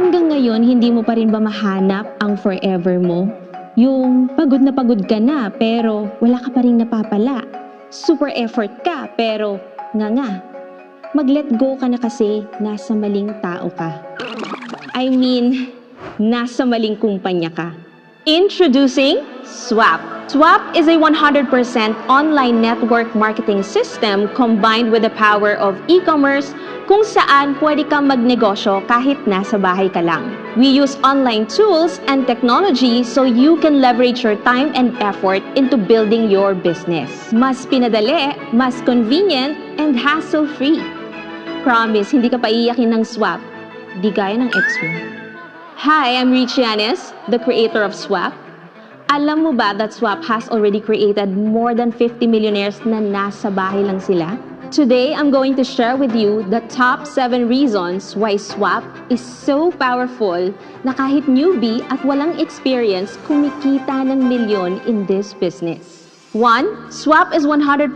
hanggang ngayon, hindi mo pa rin ba mahanap ang forever mo? Yung pagod na pagod ka na, pero wala ka pa rin napapala. Super effort ka, pero nga. Mag-let go ka na kasi nasa maling tao ka. I mean, nasa maling kumpanya ka. Introducing Swap. Swap is a 100% online network marketing system combined with the power of e-commerce kung saan pwede kang magnegosyo kahit nasa bahay ka lang. We use online tools and technology so you can leverage your time and effort into building your business. Mas pinadali, mas convenient, and hassle-free. Promise, hindi ka pa iiyakin ng Swap. Di gaya ng ex mo. Hi, I'm Richie Yanes, the creator of Swap. Alam mo ba that Swap has already created more than 50 millionaires na nasa bahay lang sila? Today, I'm going to share with you the top 7 reasons why Swap is so powerful na kahit newbie at walang experience, kumikita ng milyon in this business. 1. Swap is 100%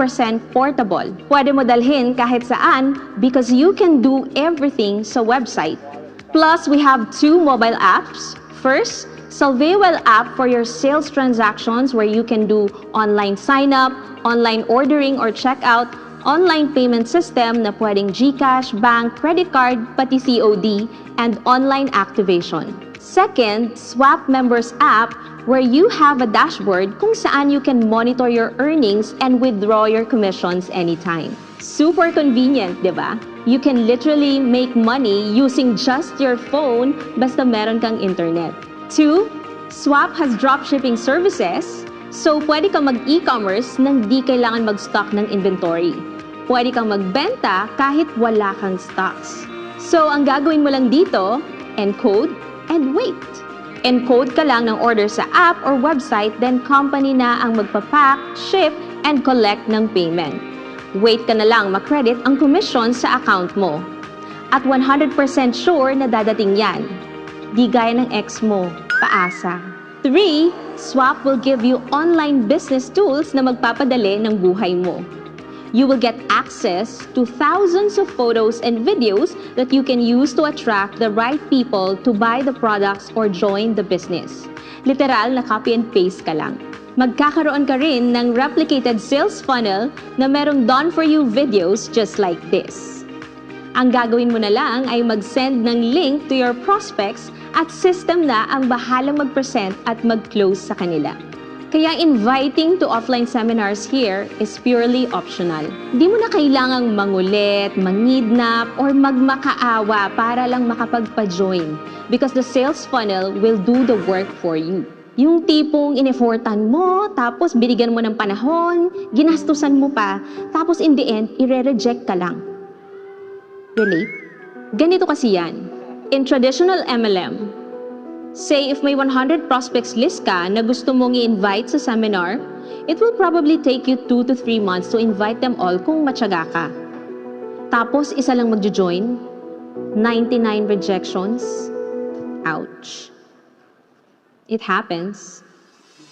portable. Pwede mo dalhin kahit saan because you can do everything sa website. Plus, we have 2 mobile apps. First, Salvewell app for your sales transactions where you can do online sign-up, online ordering or checkout, online payment system na pwedeng GCash, bank, credit card, pati COD, and online activation. Second, Swap Members app where you have a dashboard kung saan you can monitor your earnings and withdraw your commissions anytime. Super convenient, di ba? You can literally make money using just your phone basta meron kang internet. 2. Swap has dropshipping services, so pwede kang mag-e-commerce nang di kailangan mag-stock ng inventory. Pwede kang magbenta kahit wala kang stocks. So, ang gagawin mo lang dito, encode and wait. Encode ka lang ng order sa app or website, then company na ang magpapack, ship, and collect ng payment. Wait ka na lang makredit ang commission sa account mo. At 100% sure na dadating yan. Di gaya ng ex mo, paasa. 3. Swap will give you online business tools na magpapadali ng buhay mo. You will get access to thousands of photos and videos that you can use to attract the right people to buy the products or join the business. Literal na copy and paste ka lang. Magkakaroon ka rin ng replicated sales funnel na merong done-for-you videos just like this. Ang gagawin mo na lang ay mag-send ng link to your prospects at system na ang bahalang mag-present at mag-close sa kanila. Kaya inviting to offline seminars here is purely optional. Di mo na kailangang mangulit, mangidnap, or magmakaawa para lang makapagpa-join because the sales funnel will do the work for you. Yung tipong in-effortan mo, tapos binigyan mo ng panahon, ginastusan mo pa, tapos in the end, i-reject ka lang. Relate? Ganito kasi yan. In traditional MLM, say if may 100 prospects list ka na gusto mong i-invite sa seminar, it will probably take you 2 to 3 months to invite them all kung matyaga ka. Tapos isa lang magjo-join, 99 rejections. Ouch. It happens.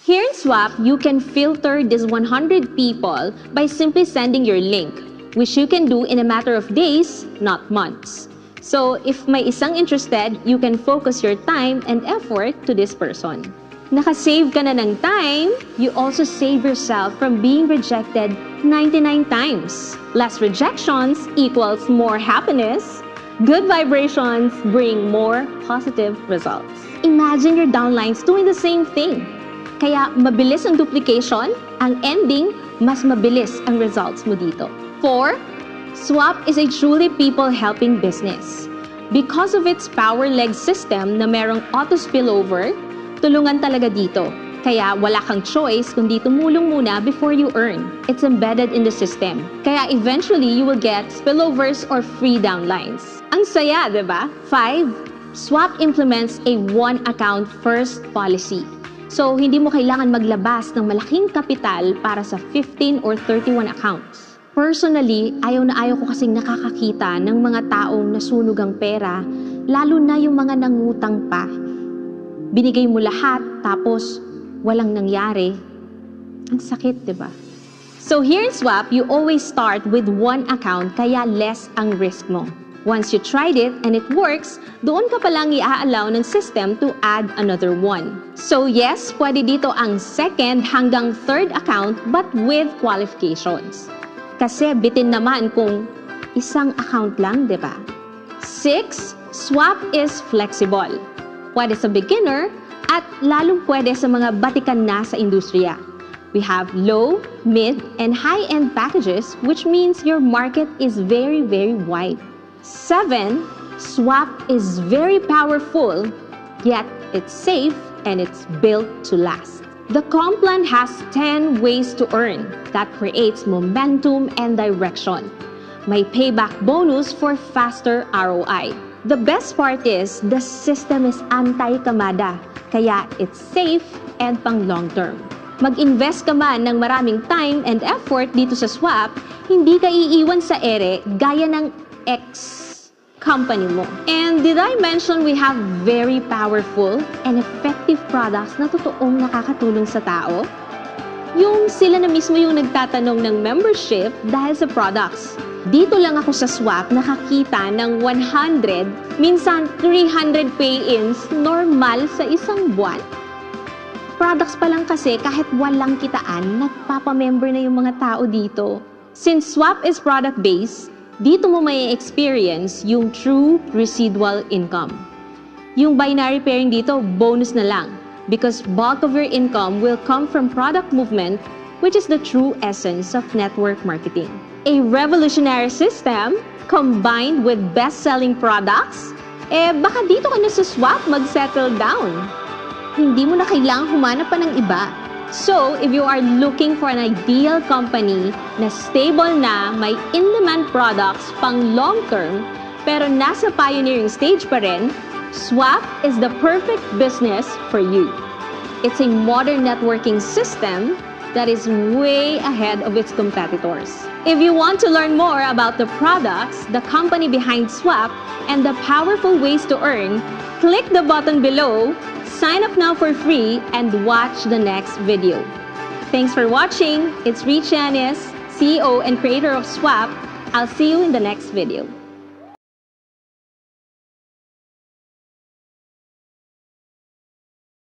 Here in Swap, you can filter these 100 people by simply sending your link, which you can do in a matter of days, not months. So, if may isang interested, you can focus your time and effort to this person. Nakasave ka na ng time, you also save yourself from being rejected 99 times. Less rejections equals more happiness. Good vibrations bring more positive results. Imagine your downlines doing the same thing. Kaya mabilis ang duplication, ang ending, mas mabilis ang results mo dito. 4. Swap is a truly people-helping business. Because of its power leg system na merong auto spillover, tulungan talaga dito. Kaya wala kang choice kundi tumulong muna before you earn. It's embedded in the system. Kaya eventually, you will get spillovers or free downlines. Ang saya, diba? 5. Swap implements a one-account first policy. So, hindi mo kailangan maglabas ng malaking kapital para sa 15 or 31 accounts. Personally, ayaw na ayaw ko kasing nakakakita ng mga taong nasunog ang pera, lalo na yung mga nangutang pa. Binigay mo lahat, tapos walang nangyari. Ang sakit, di ba? So here in Swap, you always start with one account, kaya less ang risk mo. Once you tried it and it works, doon ka palang i-allow ng system to add another one. So yes, pwede dito ang second hanggang third account but with qualifications. Kasi bitin naman kung isang account lang, di ba? 6. Swap is flexible. Pwede sa beginner at lalong pwede sa mga batikan na sa industriya. We have low, mid, and high-end packages, which means your market is very, very wide. 7. Swap is very powerful, yet it's safe and it's built to last. The comp plan has 10 ways to earn that creates momentum and direction. May payback bonus for faster ROI. The best part is the system is anti-kamada, kaya it's safe and pang long-term. Mag-invest ka man ng maraming time and effort dito sa swap, hindi ka iiwan sa ere gaya ng ex-company mo. And did I mention we have very powerful and effective products na totoong nakakatulong sa tao? Yung sila na mismo yung nagtatanong ng membership dahil sa products. Dito lang ako sa swap nakakita ng 100, minsan 300 pay-ins normal sa isang buwan. Products pa lang kasi kahit walang kitaan, nagpapamember na yung mga tao dito. Since swap is product-based, dito mo may experience yung true residual income. Yung binary pairing dito, bonus na lang because bulk of your income will come from product movement, which is the true essence of network marketing. A revolutionary system combined with best-selling products, baka dito ka na sa swap mag-settle down. Hindi mo na kailangang humanap pa ng iba. So, if you are looking for an ideal company na stable na, may in-demand products pang long-term, pero nasa pioneering stage pa rin, Swap is the perfect business for you. It's a modern networking system that is way ahead of its competitors. If you want to learn more about the products, the company behind Swap, and the powerful ways to earn, click the button below, sign up now for free, and watch the next video. Thanks for watching. It's Rich Yanis, CEO and creator of Swap. I'll see you in the next video.